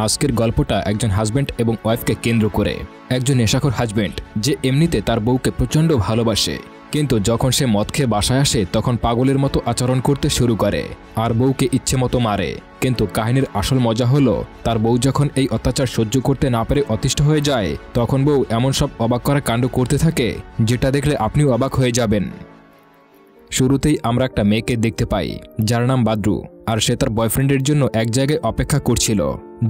আজকের গল্পটা একজন হাজব্যান্ড এবং ওয়াইফকে কেন্দ্র করে। একজন নেশাখোর হাজব্যান্ড যে এমনিতে তার বউকে প্রচণ্ড ভালোবাসে, কিন্তু যখন সে মদ খেয়ে বাসায় আসে তখন পাগলের মতো আচরণ করতে শুরু করে আর বউকে ইচ্ছে মতো মারে। কিন্তু কাহিনীর আসল মজা হলো তার বউ যখন এই অত্যাচার সহ্য করতে না পেরে অতিষ্ঠ হয়ে যায়, তখন বউ এমন সব অবাক করা কাণ্ড করতে থাকে যেটা দেখলে আপনিও অবাক হয়ে যাবেন। শুরুতেই আমরা একটা মেয়েকে দেখতে পাই যার নাম বাদ্রু, আর সে তার বয়ফ্রেন্ডের জন্য এক জায়গায় অপেক্ষা করছিল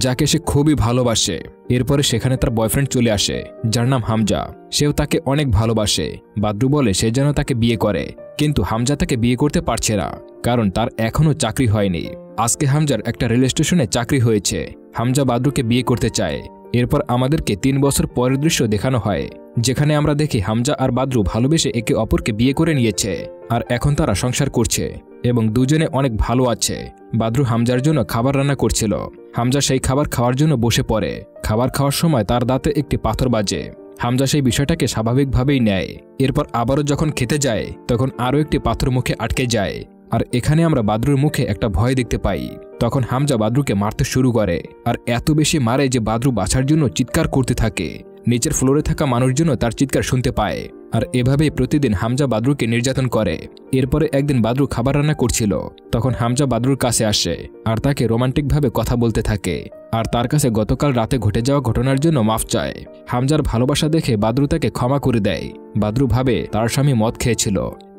যাকে সে খুবই ভালোবাসে। এরপরে সেখানে তার বয়ফ্রেন্ড চলে আসে যার নাম হামজা। সেও তাকে অনেক ভালোবাসে। বাদ্রু বলে সে যেন তাকে বিয়ে করে, কিন্তু হামজা তাকে বিয়ে করতে পারছে না, কারণ তার এখনও চাকরি হয়নি। আজকে হামজার একটা রেল স্টেশনে চাকরি হয়েছে। হামজা বাদ্রুকে বিয়ে করতে চায়। এরপর আমাদেরকে 3 বছর পরের দৃশ্য দেখানো হয়, যেখানে আমরা দেখি হামজা আর বাদ্রু ভালোবেসে একে অপরকে বিয়ে করে নিয়েছে আর এখন তারা সংসার করছে এবং দুজনে অনেক ভালো আছে। বাদ্রু হামজার জন্য খাবার রান্না করছিল। হামজা সেই খাবার খাওয়ার জন্য বসে পড়ে। খাবার খাওয়ার সময় তার দাঁতে একটি পাথর বাজে। হামজা সেই বিষয়টাকে স্বাভাবিকভাবেই নেয়। এরপর আবারও যখন খেতে যায় তখন আরও একটি পাথর মুখে আটকে যায়, আর এখানে আমরা বাদ্রুর মুখে একটা ভয় দেখতে পাই। তখন হামজা বাদ্রুকে মারতে শুরু করে আর এত বেশি মারে যে বাদ্রু বাঁচার জন্য চিৎকার করতে থাকে। নিচের ফ্লোরে থাকা মানুষজন তার চিৎকার শুনতে পায়, আর এভাবেই প্রতিদিন হামজা বাদ্রুকে নির্যাতন করে। এরপরে একদিন বাদ্রু খাবার রান্না করছিল, তখন হামজা বাদ্রুর কাছে আসে আর তাকে রোমান্টিকভাবে কথা বলতে থাকে আর তার কাছে গতকাল রাতে ঘটে যাওয়া ঘটনার জন্য মাফ চায়। হামজার ভালোবাসা দেখে বাদ্রু তাকে ক্ষমা করে দেয়। বাদ্রু ভাবে তার স্বামী মদ খেয়েছিল,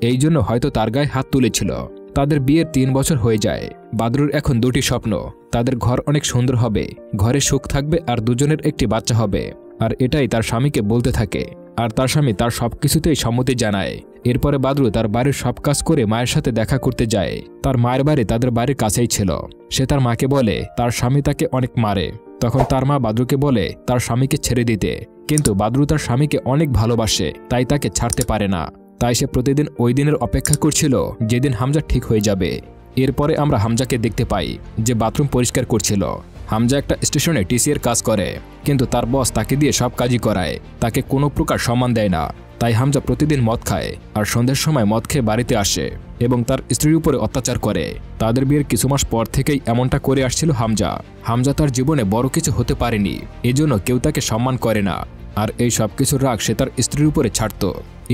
এই জন্য হয়তো তার গায়ে হাত তুলেছিল। তাদের বিয়ের 3 বছর হয়ে যায়। বাদ্রুর এখন 2টি স্বপ্ন। তাদের ঘর অনেক সুন্দর হবে, ঘরে সুখ থাকবে আর দুজনের একটি বাচ্চা হবে, আর এটাই তার স্বামীকে বলতে থাকে। আর তার স্বামী তার সবকিছুতেই সম্মতি জানায়। এরপরে বাদ্রু তার বাড়ির সব কাজ করে মায়ের সাথে দেখা করতে যায়। তার মায়ের বাড়ি তাদের বাড়ির কাছেই ছিল। সে তার মাকে বলে তার স্বামী তাকে অনেক মারে। তখন তার মা বাদ্রুকে বলে তার স্বামীকে ছেড়ে দিতে, কিন্তু বাদ্রু তার স্বামীকে অনেক ভালোবাসে, তাই তাকে ছাড়তে পারে না। তাই সে প্রতিদিন ওই দিনের অপেক্ষা করছিল যেদিন হামজা ঠিক হয়ে যাবে। এরপরে আমরা হামজাকে দেখতে পাই যে বাথরুম পরিষ্কার করছিল। হামজা একটা স্টেশনে টিসির কাজ করে, কিন্তু তার বস তাকে দিয়ে সব কাজই করায়, তাকে কোনো প্রকার সম্মান দেয় না। তাই হামজা প্রতিদিন মদ খায় আর সন্ধ্যের সময় মদ খেয়ে বাড়িতে আসে এবং তার স্ত্রীর উপরে অত্যাচার করে। তাদের বিয়ের কিছু মাস পর থেকেই এমনটা করে আসছিল হামজা। হামজা তার জীবনে বড় কিছু হতে পারেনি, এজন্য কেউ তাকে সম্মান করে না, আর এই সব কিছুর রাগ সে তার স্ত্রীর উপরে ছাড়ত।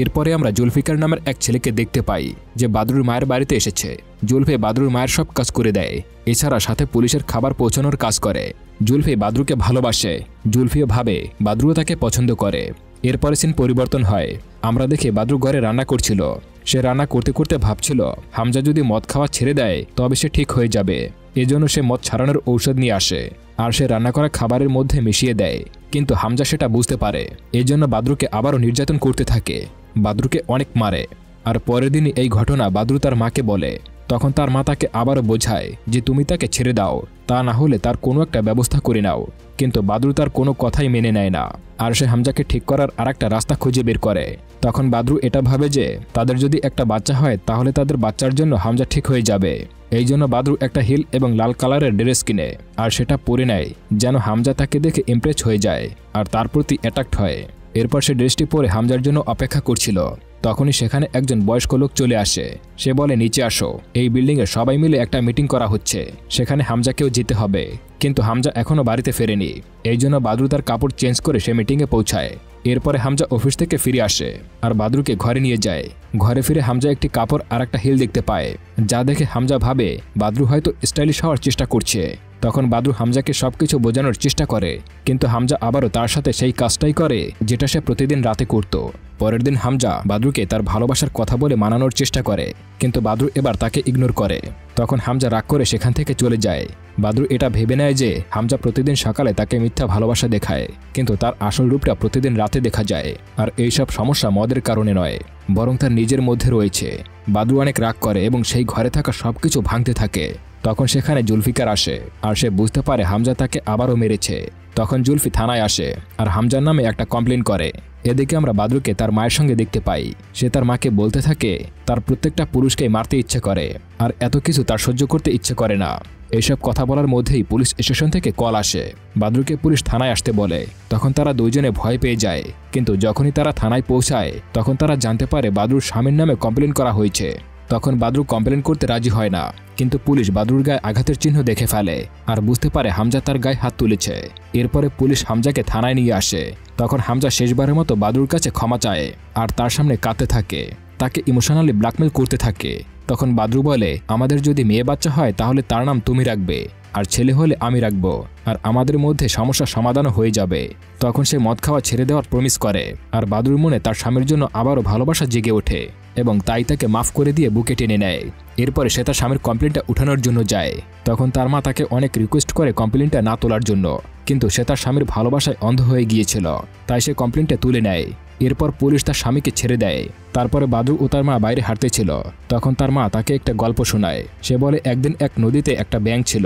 এরপরে আমরা জুলফিকার নামের এক ছেলেকে দেখতে পাই যে বাদ্রুর মায়ের বাড়িতে এসেছে। জুলফি বাদ্রুর মায়ের সব কাজ করে দেয়, এছাড়া সাথে পুলিশের খাবার পৌঁছানোর কাজ করে। জুলফি বাদ্রুকে ভালোবাসে। জুলফিও ভাবে বাদ্রুও তাকে পছন্দ করে। এরপরে সিন পরিবর্তন হয়। আমরা দেখি বাদ্রু ঘরে রান্না করছিল। সে রান্না করতে করতে ভাবছিল হামজা যদি মদ খাওয়া ছেড়ে দেয় তবে সে ঠিক হয়ে যাবে। এজন্য সে মদ ছাড়ানোর ঔষধ নিয়ে আসে আর সে রান্না করা খাবারের মধ্যে মিশিয়ে দেয়, কিন্তু হামজা সেটা বুঝতে পারে। এজন্য বাদ্রুকে আবারও নির্যাতন করতে থাকে। বাদ্রুকে অনেক মারে। আর পরের দিনই এই ঘটনা বাদ্রু তার মাকে বলে। তখন তার মা তাকে আবারও বোঝায় যে তুমি তাকে ছেড়ে দাও, তা না হলে তার কোনো একটা ব্যবস্থা করে নাও, কিন্তু বাদ্রু তার কোনো কথাই মেনে নেয় না আর সে হামজাকে ঠিক করার আরেকটা রাস্তা খুঁজে বের করে। তখন বাদ্রু এটা ভাবে যে তাদের যদি একটা বাচ্চা হয় তাহলে তাদের বাচ্চার জন্য হামজা ঠিক হয়ে যাবে। এই জন্য বাদ্রু একটা হিল এবং লাল কালারের ড্রেস কিনে আর সেটা পরে নেয় যেন হামজা তাকে দেখে ইমপ্রেস হয়ে যায় আর তার প্রতি অ্যাট্রাক্ট হয়। এরপর সে ড্রেসটি পরে হামজার জন্য অপেক্ষা করছিল। তখনই সেখানে একজন বয়স্ক লোক চলে আসে। সে বলে নিচে আসো, এই বিল্ডিংয়ে সবাই মিলে একটা মিটিং করা হচ্ছে, সেখানে হামজাকেও যেতে হবে। কিন্তু হামজা এখনও বাড়িতে ফেরেনি, এই জন্য বাদ্রু তার কাপড় চেঞ্জ করে সে মিটিংয়ে পৌঁছায়। এরপরে হামজা অফিস থেকে ফিরে আসে আর বাদ্রুকে ঘরে নিয়ে যায়। ঘরে ফিরে হামজা একটি কাপড় আর একটা হিল দেখতে পায়, যা দেখে হামজা ভাবে বাদ্রু হয়তো স্টাইলিশ হওয়ার চেষ্টা করছে। তখন বাদ্রু হামজাকে সবকিছু বোঝানোর চেষ্টা করে, কিন্তু হামজা আবারও তার সাথে সেই কাজটাই করে যেটা সে প্রতিদিন রাতে করত। পরের দিন হামজা বাদ্রুকে তার ভালোবাসার কথা বলে মানানোর চেষ্টা করে, কিন্তু বাদ্রু এবার তাকে ইগনোর করে। তখন হামজা রাগ করে সেখান থেকে চলে যায়। বাদ্রু এটা ভেবে নেয় যে হামজা প্রতিদিন সকালে তাকে মিথ্যা ভালোবাসা দেখায়, কিন্তু তার আসল রূপটা প্রতিদিন রাতে দেখা যায়। আর এইসব সমস্যা মদের কারণে নয়, বরং তার নিজের মধ্যে রয়েছে। বাদ্রু অনেক রাগ করে এবং সেই ঘরে থাকা সবকিছু ভাঙতে থাকে। তখন সেখানে জুলফিকার আসে আর সে বুঝতে পারে হামজা তাকে আবারও মেরেছে। তখন জুলফি থানায় আসে আর হামজার নামে একটা কমপ্লেন করে। এদিকে আমরা বাদ্রুকে তার মায়ের সঙ্গে দেখতে পাই। সে তার মাকে বলতে থাকে তার প্রত্যেকটা পুরুষকেই মারতে ইচ্ছে করে আর এত কিছু তার সহ্য করতে ইচ্ছে করে না। এইসব কথা বলার মধ্যেই পুলিশ স্টেশন থেকে কল আসে। বাদ্রুকে পুলিশ থানায় আসতে বলে। তখন তারা দুইজনে ভয় পেয়ে যায়, কিন্তু যখনই তারা থানায় পৌঁছায় তখন তারা জানতে পারে বাদ্রুর স্বামীর নামে কমপ্লেন করা হয়েছে। তখন বাদরু কমপ্লেন করতে রাজি হয় না, কিন্তু পুলিশ বাদরুর গায়ে আঘাতের চিহ্ন দেখে ফেলে আর বুঝতে পারে হামজা তার গায়ে হাত তুলেছে। এরপরে পুলিশ হামজাকে থানায় নিয়ে আসে। তখন হামজা শেষবারের মতো বাদরুর কাছে ক্ষমা চায় আর তার সামনে কাঁদতে থাকে, তাকে ইমোশনালি ব্ল্যাকমেল করতে থাকে। তখন বাদরু বলে, আমাদের যদি মেয়ে বাচ্চা হয় তাহলে তার নাম তুমি রাখবে, আর ছেলে হলে আমি রাখবো, আর আমাদের মধ্যে সমস্যার সমাধানও হয়ে যাবে। তখন সে মদ খাওয়া ছেড়ে দেওয়ার প্রমিস করে আর বাদরুর মনে তার স্বামীর জন্য আবারও ভালোবাসা জেগে ওঠে এবং তাই তাকে মাফ করে দিয়ে বুকে টেনে নেয়। এরপরে সে তার স্বামীর কমপ্লেনটা উঠানোর জন্য যায়। তখন তার মা তাকে অনেক রিকোয়েস্ট করে কমপ্লেনটা না তোলার জন্য, কিন্তু সে তার স্বামীর ভালোবাসায় অন্ধ হয়ে গিয়েছিল, তাই সে কমপ্লেনটা তুলে নেয়। এরপর পুলিশ তার স্বামীকে ছেড়ে দেয়। তারপরে বাদরু ও তার মা বাইরে হাঁটতেছিল। তখন তার মা তাকে একটা গল্প শোনায়। সে বলে, একদিন এক নদীতে একটা ব্যাঙ ছিল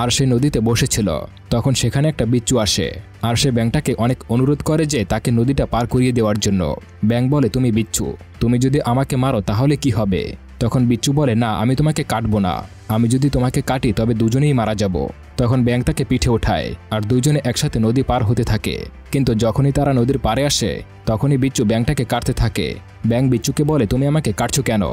আর সে নদীতে বসেছিল। তখন সেখানে একটা বিচ্ছু আসে আর সে ব্যাঙটাকে অনেক অনুরোধ করে যে তাকে নদীটা পার করিয়ে দেওয়ার জন্য। ব্যাঙ বলে, তুমি বিচ্ছু, তুমি যদি আমাকে মারো তাহলে কি হবে? তখন বিচ্ছু বলে, না, আমি তোমাকে কাটবো না, আমি যদি তোমাকে কাটি তবে দুজনেই মারা যাব। তখন ব্যাঙ তাকে পিঠে ওঠায় আর দুজনে একসাথে নদী পার হতে থাকে। কিন্তু যখনই তারা নদীর পাড়ে আসে তখনই বিচ্ছু ব্যাঙটাকে কাটতে থাকে। ব্যাঙ বিচ্ছুকে বলে, তুমি আমাকে কাটছো কেন?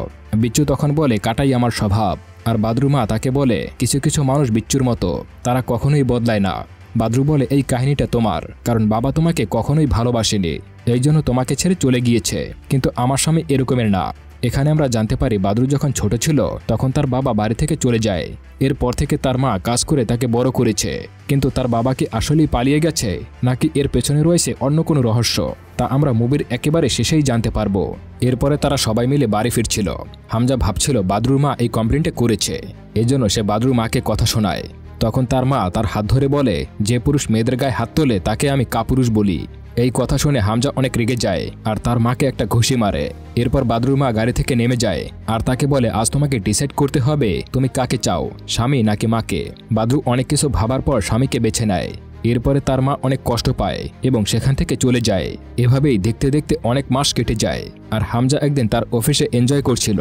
বিচ্ছু তখন বলে, কাটাই আমার স্বভাব। আর বাদরু মা তাকে বলে, কিছু কিছু মানুষ বিচ্ছুর মতো, তারা কখনোই বদলায় না। বাদরু বলে, এই কাহিনীটা তোমার, কারণ বাবা তোমাকে কখনোই ভালোবাসেনি, এই জন্য তোমাকে ছেড়ে চলে গিয়েছে, কিন্তু আমার স্বামী এরকমের না। এখানে আমরা জানতে পারি বাদরু যখন ছোট ছিল তখন তার বাবা বাড়ি থেকে চলে যায়। এরপর থেকে তার মা কাজ করে তাকে বড় করেছে, কিন্তু তার বাবা কি আসলেই পালিয়ে গেছে নাকি এর পেছনে রয়েছে অন্য কোনো রহস্য, তা আমরা মুভির একেবারে শেষেই জানতে পারবো। এরপরে তারা সবাই মিলে বাড়ি ফিরছিল। হামজা ভাবছিল বাদরুর মা এই কমপ্লেনটা করেছে, এজন্য সে বাদরুর মাকে কথা শোনায়। তখন তার মা তার হাত ধরে বলে, যে পুরুষ মেয়েদের গায়ে হাত তোলে তাকে আমি কাপুরুষ বলি। এই কথা শুনে হামজা অনেক রেগে যায় আর তার মাকে একটা ঘুষি মারে। এরপর বাদরুর মা গাড়ি থেকে নেমে যায় আর তাকে বলে, আজ তোমাকে ডিসাইড করতে হবে তুমি কাকে চাও, স্বামী নাকি মাকে। বাদরু অনেক কিছু ভাবার পর স্বামীকে বেছে নেয়। এরপরে তার মা অনেক কষ্ট পায় এবং সেখান থেকে চলে যায়। এভাবেই দেখতে দেখতে অনেক মাস কেটে যায় আর হামজা একদিন তার অফিসে এনজয় করছিল।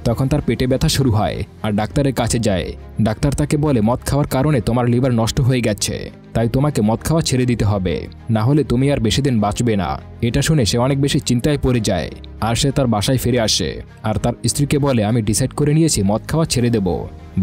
তখন তার পেটে ব্যথা শুরু হয় আর ডাক্তারের কাছে যায়। ডাক্তার তাকে বলে, মদ খাওয়ার কারণে তোমার লিভার নষ্ট হয়ে গেছে, তাই তোমাকে মদ খাওয়া ছেড়ে দিতে হবে, না হলে তুমি আর বেশি দিন বাঁচবে না। এটা শুনে সে অনেক বেশি চিন্তায় পড়ে যায় আর সে তার বাসায় ফিরে আসে আর তার স্ত্রীকে বলে, আমি ডিসাইড করে নিয়েছি মদ খাওয়া ছেড়ে দেব,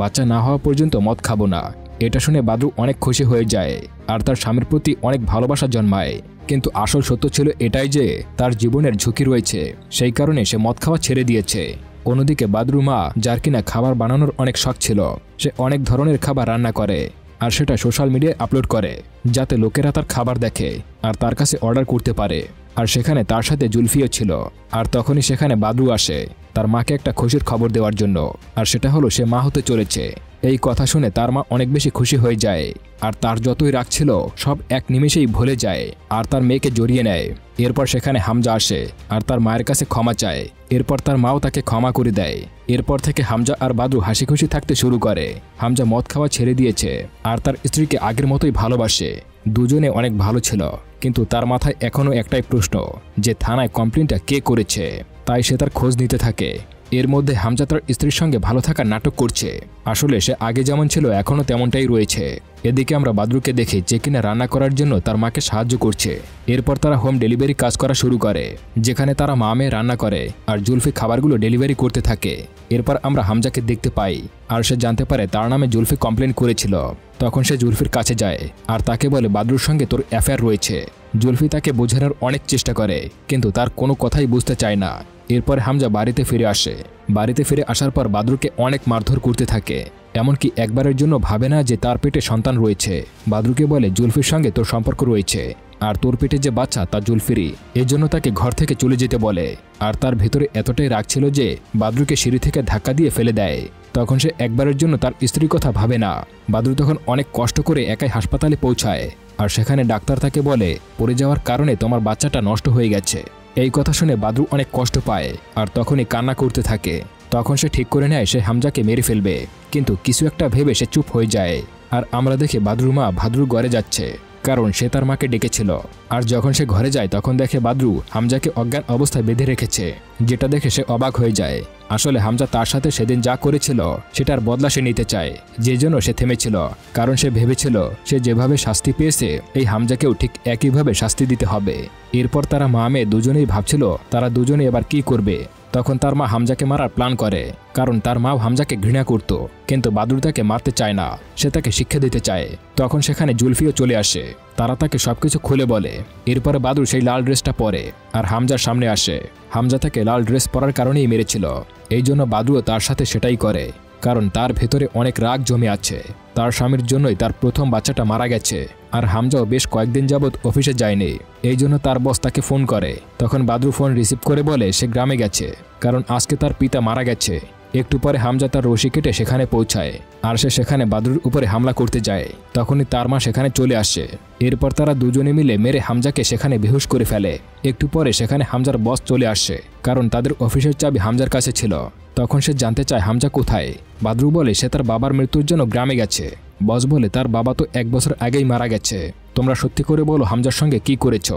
বাচ্চা না হওয়া পর্যন্ত মদ খাবো না। এটা শুনে বাদরু অনেক খুশি হয়ে যায় আর তার স্বামীর প্রতি অনেক ভালোবাসা জন্মায়। কিন্তু আসল সত্য ছিল এটাই যে তার জীবনের ঝুঁকি রয়েছে, সেই কারণে সে মদ খাওয়া ছেড়ে দিয়েছে। অন্যদিকে বাদরু মা, যার কিনা খাবার বানানোর অনেক শখ ছিল, সে অনেক ধরনের খাবার রান্না করে আর সেটা সোশ্যাল মিডিয়ায় আপলোড করে যাতে লোকেরা তার খাবার দেখে আর তার কাছে অর্ডার করতে পারে। আর সেখানে তার সাথে জুলফিও ছিল। আর তখনই সেখানে বাদরু আসে তার মাকে একটা খুশির খবর দেওয়ার জন্য, আর সেটা হলো সে মা হতে চলেছে। এই কথা শুনে তার মা অনেক বেশি খুশি হয়ে যায় আর তার যতই রাগ ছিল সব এক নিমেষেই ভুলে যায় আর তার মেয়েকে জড়িয়ে নেয়। এরপর সেখানে হামজা আসে আর তার মায়ের কাছে ক্ষমা চায়। এরপর তার মাও তাকে ক্ষমা করে দেয়। এরপর থেকে হামজা আর বাদরু হাসি খুশি থাকতে শুরু করে। হামজা মদ খাওয়া ছেড়ে দিয়েছে আর তার স্ত্রীকে আগের মতোই ভালোবাসে। দুজনে অনেক ভালো ছিল, কিন্তু তার মাথায় এখনও একটাই প্রশ্ন যে থানায় কমপ্লেনটা কে করেছে। তাই সে তার খোঁজ নিতে থাকে। এর মধ্যে হামজা তার স্ত্রীর সঙ্গে ভালো থাকার নাটক করছে। আসলে সে আগে যেমন ছিল এখনও তেমনটাই রয়েছে। এদিকে আমরা বাদরুকে দেখি যে কিনা রান্না করার জন্য তার মাকে সাহায্য করছে। এরপর তারা হোম ডেলিভারি কাজ করা শুরু করে, যেখানে তারা মা মেয়ে রান্না করে আর জুলফি খাবারগুলো ডেলিভারি করতে থাকে। এরপর আমরা হামজাকে দেখতে পাই আর সে জানতে পারে তার নামে জুলফি কমপ্লেন করেছিল। তখন সে জুলফির কাছে যায় আর তাকে বলে, বাদরুর সঙ্গে তোর অ্যাফেয়ার রয়েছে। জুলফি তাকে বোঝানোর অনেক চেষ্টা করে, কিন্তু তার কোনো কথাই বুঝতে চায় না। এরপর হামজা বাড়িতে ফিরে আসে। বাড়িতে ফিরে আসার পর বাদরুকে অনেক মারধর করতে থাকে, এমনকি একবারের জন্য ভাবে না যে তার পেটে সন্তান রয়েছে। বাদরুকে বলে, জুলফির সঙ্গে তোর সম্পর্ক রয়েছে আর তোর পেটে যে বাচ্চা তা জুলফিরই, এজন্য তাকে ঘর থেকে চলে যেতে বলে। আর তার ভেতরে এতটাই রাগ ছিল যে বাদরুকে সিঁড়ি থেকে ধাক্কা দিয়ে ফেলে দেয়। তখন সে একবারের জন্য তার স্ত্রীর কথা ভাবে না। বাদরু তখন অনেক কষ্ট করে একাই হাসপাতালে পৌঁছায় আর সেখানে ডাক্তার তাকে বলে, পড়ে যাওয়ার কারণে তোমার বাচ্চাটা নষ্ট হয়ে গেছে। এই কথা শুনে বাদরু অনেক কষ্ট পায় আর তখনই কান্না করতে থাকে। তখন সে ঠিক করে নেয় সে হামজাকে মেরে ফেলবে, কিন্তু কিছু একটা ভেবে সে চুপ হয়ে যায়। আর আমরা দেখি বাদরুর মা বাদরুর ঘরে যাচ্ছে, কারণ সে তার মাকে ডেকেছিল। আর যখন সে ঘরে যায় তখন দেখে বাদরু হামজাকে অজ্ঞান অবস্থায় বেঁধে রেখেছে, যেটা দেখে সে অবাক হয়ে যায়। আসলে হামজা তার সাথে সেদিন যা করেছিল সেটার বদলা সে নিতে চায়, যে জন্য সে থেমেছিল। কারণ সে ভেবেছিল সে যেভাবে শাস্তি পেয়েছে এই হামজাকেও ঠিক একইভাবে শাস্তি দিতে হবে। এরপর তারা মা মেয়ে দুজনেই ভাবছিল তারা দুজনে এবার কি করবে। তখন তার মা হামজাকে মারার প্ল্যান করে, কারণ তার মাও হামজাকে ঘৃণা করত, কিন্তু বাদরু তাকে মারতে চায় না, সে তাকে শিক্ষা দিতে চায়। তখন সেখানে জুলফিও চলে আসে, তারা তাকে সবকিছু খুলে বলে। এরপরে বাদরু সেই লাল ড্রেসটা পরে আর হামজার সামনে আসে। হামজা তাকে লাল ড্রেস পরার কারণেই মেরেছিল, এই জন্য বাদরুও তার সাথে সেটাই করে, কারণ তার ভেতরে অনেক রাগ জমে আছে। তার স্বামীর জন্যই তার প্রথম বাচ্চাটা মারা গেছে, আর হামজাও বেশ কয়েকদিন যাবৎ অফিসে যায়নি, এই জন্য তার বস তাকে ফোন করে। তখন বাদরু ফোন রিসিভ করে বলে সে গ্রামে গেছে, কারণ আজকে তার পিতা মারা গেছে। একটু পরে হামজা তার রশি কেটে সেখানে পৌঁছায়, আর সে সেখানে বাদরুর উপরে হামলা করতে যায়। তখনই তার মা সেখানে চলে আসে। এরপর তারা দুজনে মিলে মেরে হামজাকে সেখানে বেহুশ করে ফেলে। একটু পরে সেখানে হামজার বস চলে আসে, কারণ তাদের অফিসের চাবি হামজার কাছে ছিল। তখন সে জানতে চায় হামজা কোথায়। বাদরু বলে সে তার বাবার মৃত্যুর জন্য গ্রামে গেছে। বস বলে তার বাবা তো 1 বছর আগেই মারা গেছে, তোমরা সত্যি করে বলো হামজার সঙ্গে কি করেছ।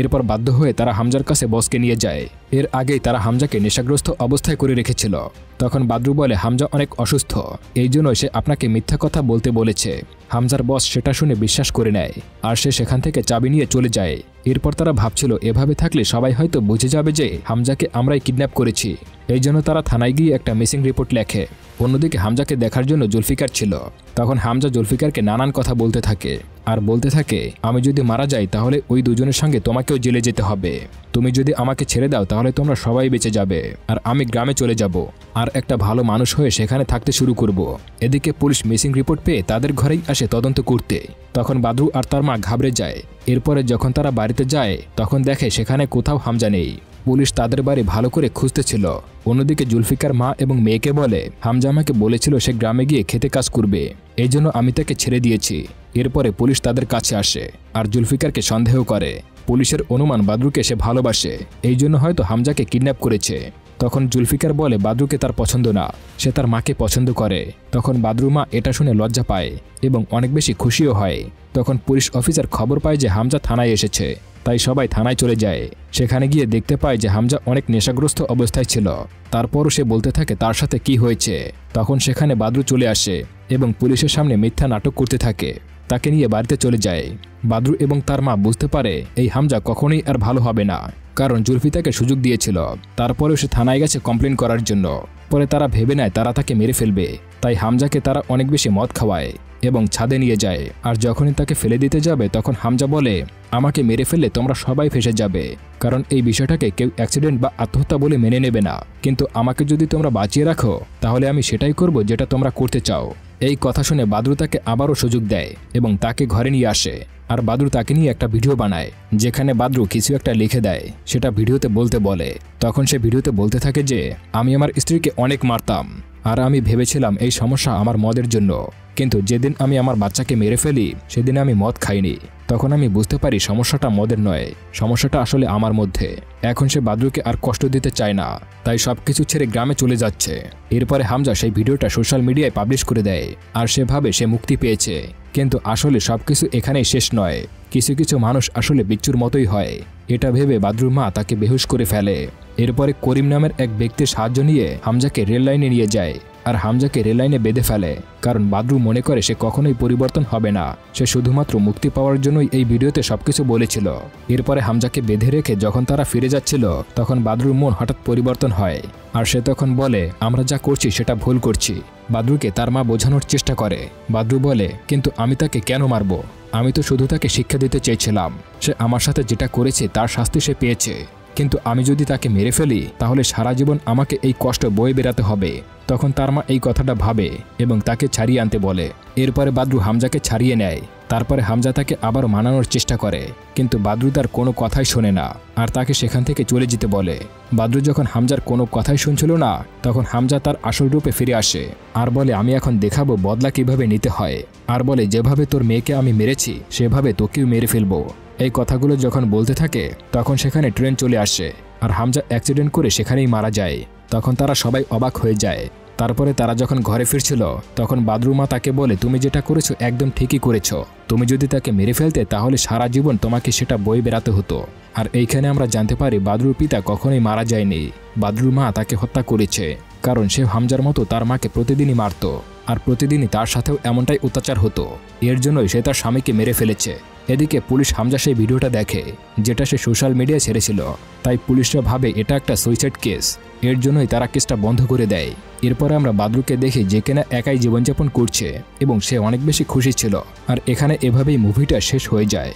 এরপর বাধ্য হয়ে তারা হামজার কাছে বসকে নিয়ে যায়। এর আগেই তারা হামজাকে নেশাগ্রস্ত অবস্থায় করে রেখেছিল। তখন বাদরু বলে হামজা অনেক অসুস্থ, এই জন্য সে আপনাকে মিথ্যা কথা বলতে বলেছে। হামজার বস সেটা শুনে বিশ্বাস করে নেয়, আর সে সেখান থেকে চাবি নিয়ে চলে যায়। এরপর তারা ভাবছিল এভাবে থাকলে সবাই হয়তো বুঝে যাবে যে হামজাকে আমরাই কিডন্যাপ করেছি, এই জন্য তারা থানায় গিয়ে একটা মিসিং রিপোর্ট লেখে। অন্যদিকে হামজাকে দেখার জন্য জুলফিকার ছিল। তখন হামজা জুলফিকারকে নানান কথা বলতে থাকে, আর বলতে থাকে আমি যদি মারা যাই তাহলে ওই দুজনের সঙ্গে তোমাকেও জেলে যেতে হবে। তুমি যদি আমাকে ছেড়ে দাও তাহলে তোমরা সবাই বেঁচে যাবে, আর আমি গ্রামে চলে যাব, আর একটা ভালো মানুষ হয়ে সেখানে থাকতে শুরু করব। এদিকে পুলিশ মিসিং রিপোর্ট পেয়ে তাদের ঘরেই আসে তদন্ত করতে। তখন বাদরু আর তার মা ঘাবড়ে যায়। এরপরে যখন তারা বাড়িতে যায় তখন দেখে সেখানে কোথাও হামজা নেই। পুলিশ তাদের বাড়ি ভালো করে খুঁজতেছিল। অন্যদিকে জুলফিকার মা এবং মেয়েকে বলে হামজা আমাকে বলেছিল সে গ্রামে গিয়ে খেতে কাজ করবে, এই জন্য আমি তাকে ছেড়ে দিয়েছি। এরপরে পুলিশ তাদের কাছে আসে আর জুলফিকারকে সন্দেহ করে। পুলিশের অনুমান বাদরুকে সে ভালোবাসে, এই জন্য হয়তো হামজাকে কিডন্যাপ করেছে। তখন জুলফিকার বলে বাদরুকে তার পছন্দ না, সে তার মাকে পছন্দ করে। তখন বাদরু মা এটা শুনে লজ্জা পায় এবং অনেক বেশি খুশিও হয়। তখন পুলিশ অফিসার খবর পায় যে হামজা থানায় এসেছে, তাই সবাই থানায় চলে যায়। সেখানে গিয়ে দেখতে পায় যে হামজা অনেক নেশাগ্রস্ত অবস্থায় ছিল। তারপরও সে বলতে থাকে তার সাথে কি হয়েছে। তখন সেখানে বাদরু চলে আসে এবং পুলিশের সামনে মিথ্যা নাটক করতে থাকে। তাকে নিয়ে বাড়িতে চলে যায়। বাদরু এবং তার মা বুঝতে পারে এই হামজা কখনোই আর ভালো হবে না, কারণ জুলফি তাকে সুযোগ দিয়েছিল। তারপরেও সে থানায় গেছে কমপ্লেন করার জন্য। পরে তারা ভেবে নেয় তারা তাকে মেরে ফেলবে, তাই হামজাকে তারা অনেক বেশি মদ খাওয়ায় এবং ছাদে নিয়ে যায়। আর যখনই তাকে ফেলে দিতে যাবে তখন হামজা বলে আমাকে মেরে ফেললে তোমরা সবাই ফেসে যাবে, কারণ এই বিষয়টাকে কেউ অ্যাক্সিডেন্ট বা আত্মহত্যা বলে মেনে নেবে না, কিন্তু আমাকে যদি তোমরা বাঁচিয়ে রাখো তাহলে আমি সেটাই করব যেটা তোমরা করতে চাও। এই কথা শুনে বাদরু তাকে আবারও সুযোগ দেয় এবং তাকে ঘরে নিয়ে আসে। আর বাদরু তাকে নিয়ে একটা ভিডিও বানায়, যেখানে বাদরু কিছু একটা লিখে দেয়, সেটা ভিডিওতে বলতে বলে। তখন সে ভিডিওতে বলতে থাকে যে আমি আমার স্ত্রীকে অনেক মারতাম, আর আমি ভেবেছিলাম এই সমস্যা আমার মদের জন্য, কিন্তু যেদিন আমি আমার বাচ্চাকে মেরে ফেলি সেদিন আমি মদ খাইনি। তখন আমি বুঝতে পারি সমস্যাটা মদের নয়, সমস্যাটা আসলে আমার মধ্যে। এখন সে বাদরুকে আর কষ্ট দিতে চায় না, তাই সবকিছু ছেড়ে গ্রামে চলে যাচ্ছে। এরপরে হামজা সেই ভিডিওটা সোশ্যাল মিডিয়ায় পাবলিশ করে দেয়, আর সে ভাবে সে মুক্তি পেয়েছে। কিন্তু আসলে সবকিছু এখানেই শেষ নয়, কিছু কিছু মানুষ আসলে বিচ্ছুর মতোই হয়। এটা ভেবে বাদরুর মা তাকে বেহুশ করে ফেলে। এরপরে করিম নামের এক ব্যক্তির সাহায্য নিয়ে হামজাকে রেল লাইনে নিয়ে যায়, আর হামজাকে রেল লাইনে বেঁধে ফেলে, কারণ বাদরু মনে করে সে কখনোই পরিবর্তন হবে না, সে শুধুমাত্র মুক্তি পাওয়ার জন্যই এই ভিডিওতে সবকিছু বলেছিল। এরপরে হামজাকে বেঁধে রেখে যখন তারা ফিরে যাচ্ছিল তখন বাদরুর মন হঠাৎ পরিবর্তন হয়, আর সে তখন বলে আমরা যা করছি সেটা ভুল করছি। বাদরুকে তার মা বোঝানোর চেষ্টা করে। বাদরু বলে কিন্তু আমি তাকে কেন মারবো, আমি তো শুধু তাকে শিক্ষা দিতে চেয়েছিলাম, সে আমার সাথে যেটা করেছে তার শাস্তি সে পেয়েছে, কিন্তু আমি যদি তাকে মেরে ফেলি তাহলে সারা জীবন আমাকে এই কষ্ট বয়ে বেড়াতে হবে। তখন তার মা এই কথাটা ভাবে এবং তাকে ছাড়িয়ে আনতে বলে। এরপরে বাদরু হামজাকে ছাড়িয়ে নেয়। তারপরে হামজা তাকে আবার মানানোর চেষ্টা করে, কিন্তু বাদরু তার কোনো কথাই শোনে না, আর তাকে সেখান থেকে চলে যেতে বলে। বাদরু যখন হামজার কোনো কথাই শুনছিল না তখন হামজা তার আসল রূপে ফিরে আসে, আর বলে আমি এখন দেখাবো বদলা কিভাবে নিতে হয়, আর বলে যেভাবে তোর মেয়েকে আমি মেরেছি সেভাবে তোকেও মেরে ফেলবো। এই কথাগুলো যখন বলতে থাকে তখন সেখানে ট্রেন চলে আসে, আর হামজা অ্যাক্সিডেন্ট করে সেখানেই মারা যায়। তখন তারা সবাই অবাক হয়ে যায়। তারপরে তারা যখন ঘরে ফিরছিল তখন বাদরু মা তাকে বলে তুমি যেটা করেছো একদম ঠিকই করেছো, তুমি যদি তাকে মেরে ফেলতে তাহলে সারা জীবন তোমাকে সেটা বয়ে বেড়াতে হতো। আর এইখানে আমরা জানতে পারি বাদরুর পিতা কখনোই মারা যায়নি, বাদরুর মা তাকে হত্যা করেছে, কারণ সে হামজার মতো তার মাকে প্রতিদিনই মারত, আর প্রতিদিনই তার সাথেও এমনটাই অত্যাচার হতো। এর জন্যই সে তার স্বামীকে মেরে ফেলেছে। এদিকে পুলিশ হামজা সেই ভিডিওটা দেখে যেটা সে সোশ্যাল মিডিয়ায় ছেড়েছিল। তাই পুলিশরা ভাবে এটা একটা সুইসাইড কেস, এর জন্যই তারা কেসটা বন্ধ করে দেয়। এরপরে আমরা বাদরুকে দেখি যে কিনা একাই জীবনযাপন করছে এবং সে অনেক বেশি খুশি ছিল। আর এখানে এভাবেই মুভিটা শেষ হয়ে যায়।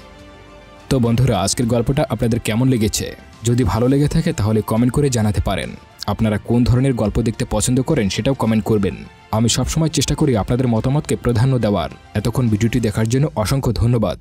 তো বন্ধুরা, আজকের গল্পটা আপনাদের কেমন লেগেছে? যদি ভালো লেগে থাকে তাহলে কমেন্ট করে জানাতে পারেন। আপনারা কোন ধরনের গল্প দেখতে পছন্দ করেন সেটাও কমেন্ট করবেন। আমি সবসময় চেষ্টা করি আপনাদের মতামতকে প্রাধান্য দেওয়ার। এতক্ষণ ভিডিওটি দেখার জন্য অসংখ্য ধন্যবাদ।